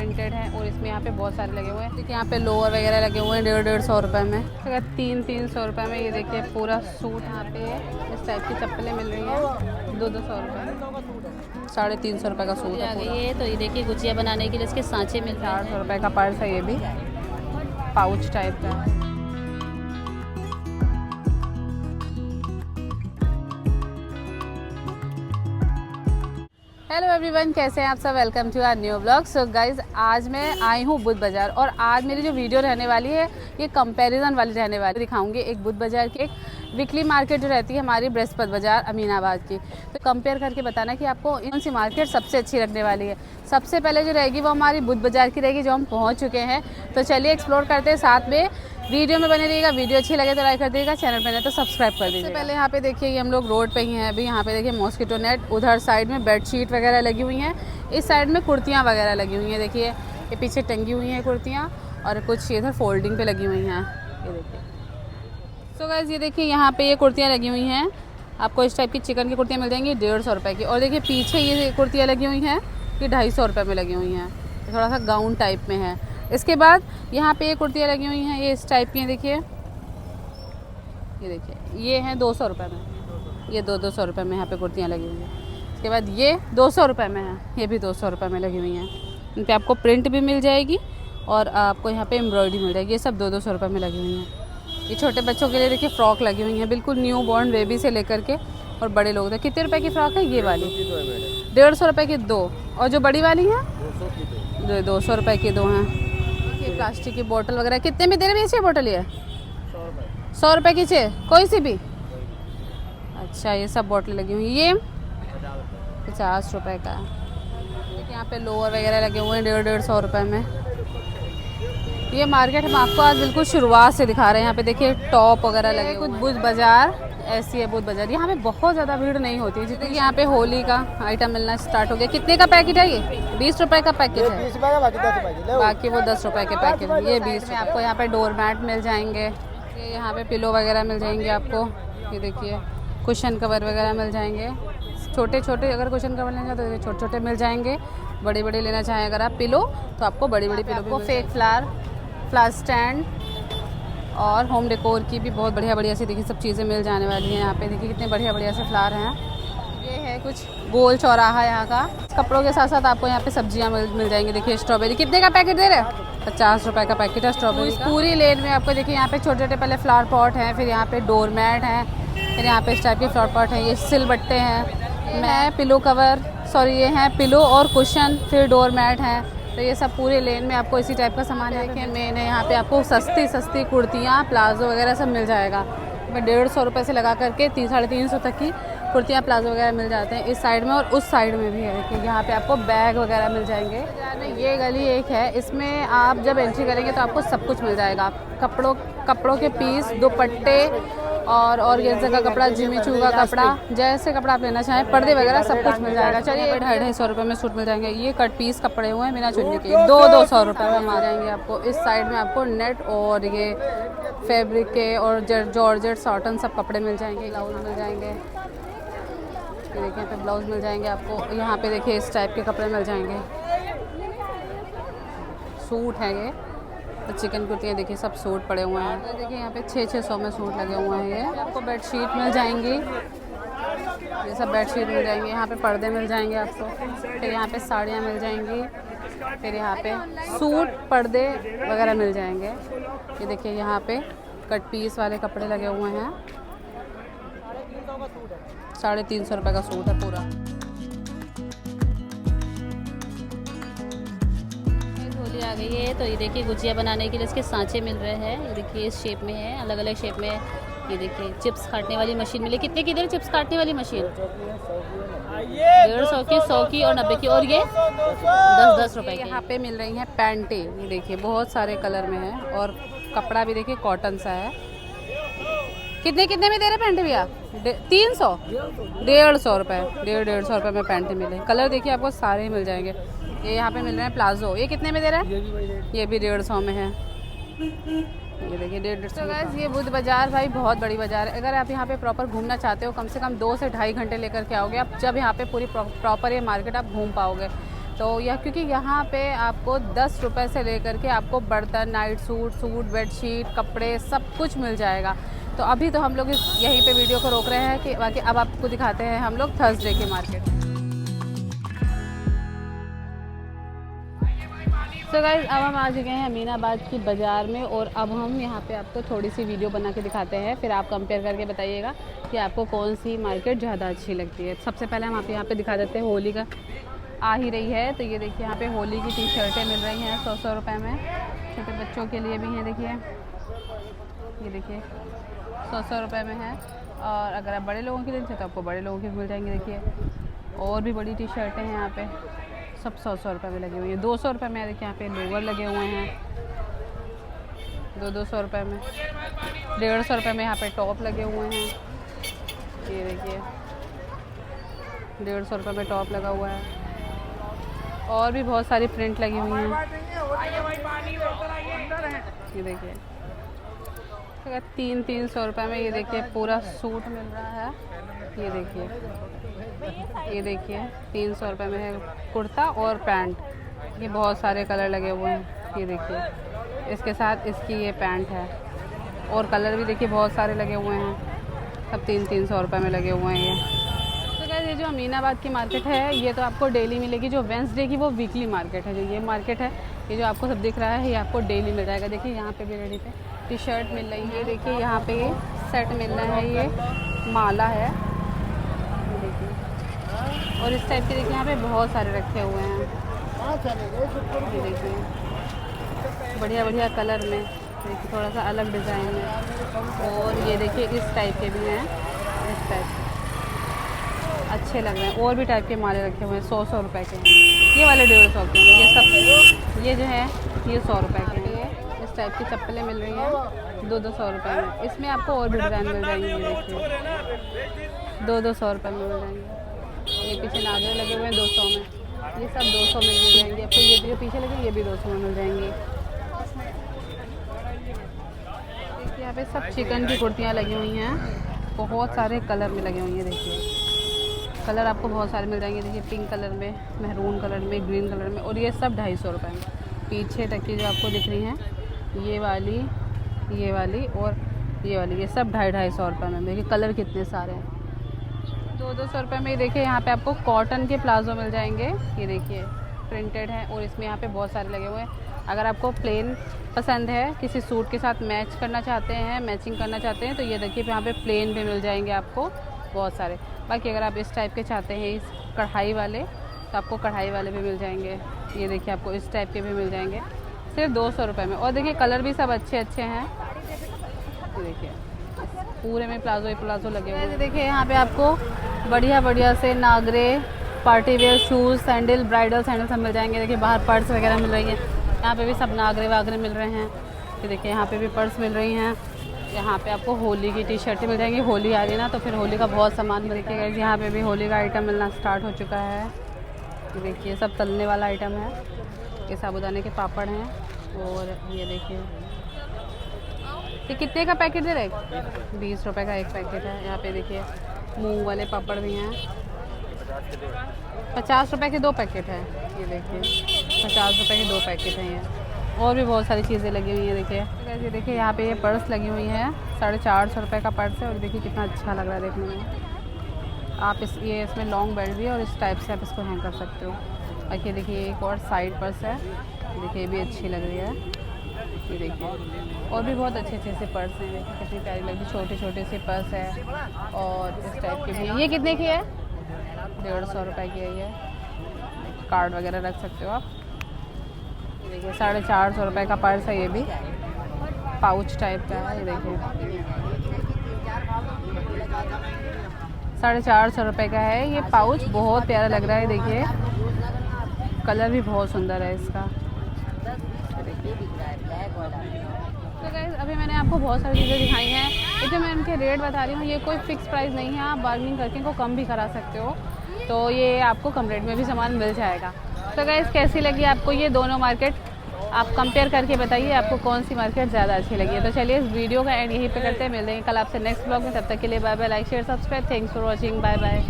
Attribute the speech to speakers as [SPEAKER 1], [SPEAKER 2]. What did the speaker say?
[SPEAKER 1] Printed है और इसमें यहाँ पे बहुत सारे लगे हुए हैं। देखिए यहाँ पे लोअर वगैरह लगे हुए हैं 150-150 रुपये में, अगर 300-300 रुपये में। ये देखिए पूरा सूट यहाँ पे है, इस टाइप की चप्पलें मिल रही हैं 200-200 रुपये, 350 रुपये का सूट है पूरा।
[SPEAKER 2] ये तो ये देखिए गुजिया बनाने के लिए इसके सांचे मिल रहे हैं।
[SPEAKER 1] 400 रुपये का पर्स है, ये भी पाउच टाइप का है। हेलो एवरीवन, कैसे हैं आप सब। Welcome to our new blog. So guys, आज मैं आई हूँ बुध बाज़ार और आज मेरी जो वीडियो रहने वाली है ये कंपैरिजन वाली रहने वाली। दिखाऊंगी एक बुध बाज़ार की एक वीकली मार्केट जो रहती है हमारी बृहस्पति बाज़ार अमीनाबाद की, तो कंपेयर करके बताना कि आपको कौन सी मार्केट सबसे अच्छी लगने वाली है। सबसे पहले जो रहेगी वो हमारी बुध बाज़ार की रहेगी, जो हम पहुँच चुके हैं। तो चलिए एक्सप्लोर करते हैं, साथ में वीडियो में बने रहिएगा। वीडियो अच्छी लगे तो लाइक कर दीजिएगा, चैनल पर नहीं तो सब्सक्राइब कर दीजिए। पहले यहाँ पे देखिए, ये हम लोग रोड पे ही हैं अभी। यहाँ पे देखिए मॉस्किटो नेट, उधर साइड में बेडशीट वगैरह लगी हुई हैं, इस साइड में कुर्तियाँ वगैरह लगी हुई हैं। देखिए ये पीछे टंगी हुई हैं कुर्तियाँ और कुछ इधर फोल्डिंग पे लगी हुई हैं, ये देखिए। सो गाइस, ये देखिए यहाँ पे ये कुर्तियाँ लगी हुई हैं। आपको इस टाइप की चिकन की कुर्तियाँ मिल जाएंगी 150 रुपये की। और देखिए पीछे ये कुर्तियाँ लगी हुई हैं, ये 250 रुपये में लगी हुई हैं, थोड़ा सा गाउन टाइप में है। इसके बाद यहाँ पे ये कुर्तियाँ लगी हुई हैं, ये इस टाइप की हैं। देखिए ये देखिए, ये हैं 200 रुपये में, ये 200 रुपये में यहाँ पे कुर्तियाँ लगी हुई हैं। इसके बाद ये 200 रुपये में है, ये भी 200 रुपये में लगी हुई हैं। इन पर आपको प्रिंट भी मिल जाएगी और आपको यहाँ पे एम्ब्रॉयडरी मिल जाएगी। ये सब 200 रुपये में लगी हुई हैं। ये छोटे बच्चों के लिए देखिए फ्रॉक लगी हुई हैं, बिल्कुल न्यू बॉर्न बेबी से लेकर के और बड़े लोग तक। कितने रुपए की फ्रॉक है ये वाली? 150 रुपये की 2। और जो बड़ी वाली है 200 रुपये की 2 हैं। देखिए प्लास्टिक की बोतल वगैरह कितने में दे रहे हैं ये बोतल? ये 100 रुपये की 6, कोई सी भी। अच्छा, ये सब बोतल लगी हुई, ये 50 रुपये का। देखिए यहाँ पे लोअर वगैरह लगे हुए हैं 150-150 रुपये में। ये मार्केट हम आपको आज बिल्कुल शुरुआत से दिखा रहे हैं। यहाँ पे देखिए टॉप वगैरह लगे कुछ। बुध बाज़ार ऐसी है बुध बाज़ार, यहाँ पे बहुत ज़्यादा भीड़ नहीं होती है। जितने कि यहाँ पे होली का आइटम मिलना स्टार्ट हो गया। कितने का पैकेट है ये? 20 रुपये का पैकेट है, बाकी वो 10 रुपये के पैकेट है। ये 20 में आपको यहाँ पे डोर मैट मिल जाएंगे, ये यहाँ पे पिलो वगैरह मिल जाएंगे आपको। ये देखिए कुशन कवर वगैरह मिल जाएंगे। छोटे छोटे अगर कुशन कवर लेना चाहते तो छोटे छोटे मिल जाएंगे, बड़े बड़े लेना चाहें अगर आप पिलो तो आपको बड़ी बड़ी पिलो। आपको फेक फ्लावर स्टैंड और होम डेकोर की भी बहुत बढ़िया बढ़िया सी देखिए सब चीज़ें मिल जाने वाली हैं। यहाँ पे देखिए कितने बढ़िया बढ़िया से फ्लावर हैं। ये है कुछ गोल चौराहा यहाँ का। कपड़ों के साथ साथ आपको यहाँ पे सब्जियाँ मिल जाएंगी। देखिए स्ट्रॉबेरी कितने का पैकेट दे रहे हैं? 50 रुपये का पैकेट है स्ट्रॉबेरी। पूरी लेन में आपको देखिए यहाँ पे छोटे छोटे पहले फ्लावर पॉट हैं, फिर यहाँ पे डोर मैट हैं, फिर यहाँ पे इस टाइप के फ्लावर पॉट हैं। ये सिलबट्टे हैं, मैं पिलो कवर ये हैं पिलो और कुशन, फिर डोर मैट हैं। तो ये सब पूरे लेन में आपको इसी टाइप का सामान है। देखिए मेन है यहाँ पे आपको सस्ती सस्ती कुर्तियाँ प्लाजो वगैरह सब मिल जाएगा। 150 रुपये से लगा करके 300-350 तक की कुर्तियाँ प्लाजो वगैरह मिल जाते हैं इस साइड में, और उस साइड में भी है। देखिए यहाँ पे आपको बैग वगैरह मिल जाएंगे। ये गली एक है, इसमें आप जब एंट्री करेंगे तो आपको सब कुछ मिल जाएगा। कपड़ों के पीस, दुपट्टे और ऑर्गेन्जा का कपड़ा, जिमी चू का कपड़ा, जैसे कपड़ा आप लेना चाहें, पर्दे वगैरह सब कुछ मिल जाएगा। चलिए 250 रुपये में सूट मिल जाएंगे। ये कट पीस कपड़े हुए हैं बिना चुन्नी के, 200 रुपये में आ जाएंगे आपको। इस साइड में आपको नेट और ये फैब्रिक के और जॉर्जेट सॉटन सब कपड़े मिल जाएंगे। ब्लाउज मिल जाएंगे, ये देखिए पे ब्लाउज मिल जाएंगे आपको। यहाँ पे देखिए इस टाइप के कपड़े मिल जाएंगे। सूट है ये तो चिकन कुर्तियाँ देखिए सब सूट पड़े हुए हैं। देखिए यहाँ पे 600 में सूट लगे हुए हैं। ये आपको बेडशीट मिल जाएंगी, ये सब बेडशीट मिल जाएंगी। यहाँ पे पर्दे मिल जाएंगे आपको, फिर यहाँ पे साड़ियाँ मिल जाएंगी, फिर यहाँ पे सूट पर्दे वगैरह मिल जाएंगे। ये देखिए यहाँ पे कट पीस वाले कपड़े लगे हुए हैं। 350 रुपये का सूट है पूरा।
[SPEAKER 2] आ गई है तो ये देखिए गुजिया बनाने के लिए इसके सांचे मिल रहे हैं। ये देखिए इस शेप में है, अलग अलग शेप में है। ये देखिए चिप्स काटने वाली मशीन मिली। कितने की दे रहे चिप्स काटने वाली मशीन? 150 की, 100 की और 90 की। और ये 10-10 रुपये की।
[SPEAKER 1] यहाँ पे मिल रही हैं पैंटें, ये देखिए बहुत सारे कलर में है और कपड़ा भी देखिए कॉटन सा है। कितने में दे रहे पैंटें भैया? 300, 150 रुपये, 150 रुपये में पैंटें मिले। कलर देखिए आपको सारे मिल जाएंगे। ये यहाँ पे मिल रहे हैं प्लाजो, ये कितने में दे रहा है? ये भी 150 में है। ये देखिए 150। तो गाइस ये बुध बाज़ार भाई बहुत बड़ी बाज़ार है। अगर आप यहाँ पे प्रॉपर घूमना चाहते हो कम से कम 2 से ढाई घंटे लेकर के आओगे आप, जब यहाँ पे पूरी प्रॉपर ये मार्केट आप घूम पाओगे। तो यह क्योंकि यहाँ पे आपको 10 रुपये से लेकर के आपको बर्तन, नाइट सूट, बेडशीट, कपड़े सब कुछ मिल जाएगा। तो अभी तो हम लोग यहीं पे वीडियो को रोक रहे हैं कि बाकी अब आपको दिखाते हैं हम लोग थर्सडे की मार्केट। तो गाइस अब हम आ चुके हैं अमीनाबाद की बाज़ार में और अब हम यहाँ पे आपको थोड़ी सी वीडियो बना के दिखाते हैं, फिर आप कंपेयर करके बताइएगा कि आपको कौन सी मार्केट ज़्यादा अच्छी लगती है। सबसे पहले हम आप यहाँ पे दिखा देते हैं, होली का आ ही रही है तो ये देखिए यहाँ पे होली की टी-शर्टें मिल रही हैं 100 रुपये में। छोटे बच्चों के लिए भी हैं, देखिए ये देखिए 100 रुपये में है। और अगर आप बड़े लोगों के लिए तो आपको बड़े लोगों की मिल जाएंगे। देखिए और भी बड़ी टी-शर्टें हैं यहाँ पे, सब 100 रुपये में लगी हुई है। 200 रुपये में देखिए यहाँ पे लोवर लगे हुए हैं, 200 रुपये में। 150 रुपये में यहाँ पे टॉप लगे हुए हैं, ये देखिए 150 रुपये में टॉप लगा हुआ है। और भी बहुत सारी प्रिंट लगी हुई हैं, ये देखिए 300 रुपये में ये देखिए पूरा सूट मिल रहा है। ये देखिए 300 रुपये में है कुर्ता और पैंट, ये बहुत सारे कलर लगे हुए हैं। ये देखिए इसके साथ इसकी ये पैंट है और कलर भी देखिए बहुत सारे लगे हुए हैं, सब 300 रुपये में लगे हुए हैं ये। तो गाइस ये जो अमीनाबाद की मार्केट है ये तो आपको डेली मिलेगी, जो वेंसडे की वो वीकली मार्केट है। जो ये मार्केट है ये जो आपको सब दिख रहा है ये आपको डेली मिल जाएगा। देखिए यहाँ पे भी रेडी पे टी-शर्ट मिल रही है, देखिए यहाँ पे ये सेट मिल रहा है, ये माला है देखिए। और इस टाइप के देखिए यहाँ पे बहुत सारे रखे हुए हैं, ये देखिए बढ़िया बढ़िया कलर में, देखिए थोड़ा सा अलग डिज़ाइन में। और ये देखिए इस टाइप के भी हैं, इस टाइप अच्छे लग रहे हैं। और भी टाइप के माले रखे हुए हैं 100 रुपये के, ये वाले 150 के हैं, ये सब ये जो है ये 100 रुपये के हैं। ये इस टाइप की चप्पलें मिल रही हैं 200 रुपये में। इसमें आपको और भी डिज़ाइन मिल जाएंगे, ये देखिए 200 रुपये में मिल जाएंगे। ये पीछे नाजरे लगे हुए हैं 200 में, ये सब 200 में मिल जाएंगे आपको। ये जो पीछे लगे ये भी 200 में मिल जाएंगी। देखिए यहाँ पे सब चिकन की कुर्तियाँ लगी हुई हैं, बहुत सारे कलर में लगी हुई हैं। देखिए कलर आपको बहुत सारे मिल जाएंगे, देखिए पिंक कलर में, महरून कलर में, ग्रीन कलर में। और ये सब 250 रुपये में। पीछे तक की जो आपको दिख रही हैं ये वाली और ये वाली, ये सब 250 रुपये में। देखिए कलर कितने सारे हैं। 200 रुपये में देखिए यहाँ पे आपको कॉटन के प्लाजो मिल जाएंगे, ये देखिए प्रिंटेड है और इसमें यहाँ पे बहुत सारे लगे हुए हैं। अगर आपको प्लेन पसंद है, किसी सूट के साथ मैच करना चाहते हैं, मैचिंग करना चाहते हैं तो ये देखिए यहाँ पे प्लेन भी मिल जाएंगे आपको बहुत सारे। बाकी अगर आप इस टाइप के चाहते हैं इस कढ़ाई वाले तो आपको कढ़ाई वाले भी मिल जाएंगे, ये देखिए आपको इस टाइप के भी मिल जाएंगे सिर्फ 200 रुपये में। और देखिए कलर भी सब अच्छे अच्छे हैं, ये देखिए पूरे में प्लाजो लगे हुए हैं। देखिए यहाँ पे आपको बढ़िया बढ़िया से Nagare, party wear, shoes, sandal, bridal sandal सब मिल जाएंगे। देखिए बाहर पर्स वगैरह मिल रही है, यहाँ पे भी सब नागरे वागरे मिल रहे हैं। ये देखिए यहाँ पे भी पर्स मिल रही हैं। यहाँ पे आपको होली की टी-शर्टें मिल जाएंगी, होली आ रही है ना तो फिर होली का बहुत सामान मिलेगा। यहाँ पे भी होली का आइटम मिलना स्टार्ट हो चुका है। ये देखिए सब तलने वाला आइटम है, ये साबुदाने के पापड़ हैं। और ये देखिए ये कितने का पैकेट दे रहे? 20 रुपये का एक पैकेट है। यहाँ पे देखिए मूंग वाले पापड़ भी हैं, 50 रुपये के 2 पैकेट है। ये देखिए 50 रुपये के 2 पैकेट हैं ये। और भी बहुत सारी चीज़ें लगी हुई हैं। देखिए देखिए यहाँ पे ये पर्स लगी हुई है, 450 रुपये का पर्स है। और देखिए कितना अच्छा लग रहा है देखने में। आप ये इसमें लॉन्ग बेल्ट भी है और इस टाइप से आप इसको हैंग कर सकते हो। बाकी देखिए एक और साइड पर्स है, देखिए ये भी अच्छी लग रही है। ये देखिए और भी बहुत अच्छे अच्छे से पर्स हैं, देखिए कितनी प्यारी लग रही, छोटे छोटे से पर्स है। और इस टाइप के भी। ये कितने की है? 150 रुपये की है ये। कार्ड वगैरह रख सकते हो आप। देखिए 450 रुपये का पर्स है, ये भी पाउच टाइप का है। ये देखिए 450 रुपये का है ये पाउच, बहुत प्यारा लग रहा है। देखिए कलर भी बहुत सुंदर है इसका। तो गाइस अभी मैंने आपको बहुत सारी चीज़ें दिखाई हैं। ये जो मैं इनके रेट बता रही हूँ ये कोई फिक्स प्राइस नहीं है, आप बार्गेनिंग करके इनको कम भी करा सकते हो, तो ये आपको कम रेट में भी सामान मिल जाएगा। तो गाइस कैसी लगी आपको ये दोनों मार्केट? आप कंपेयर करके बताइए आपको कौन सी मार्केट ज़्यादा अच्छी लगी है। तो चलिए इस वीडियो का एंड यहीं पे करते हैं, मिलते हैं कल आपसे नेक्स्ट ब्लॉग में। तब तक के लिए bye bye, like share subscribe, thanks for watching, bye bye.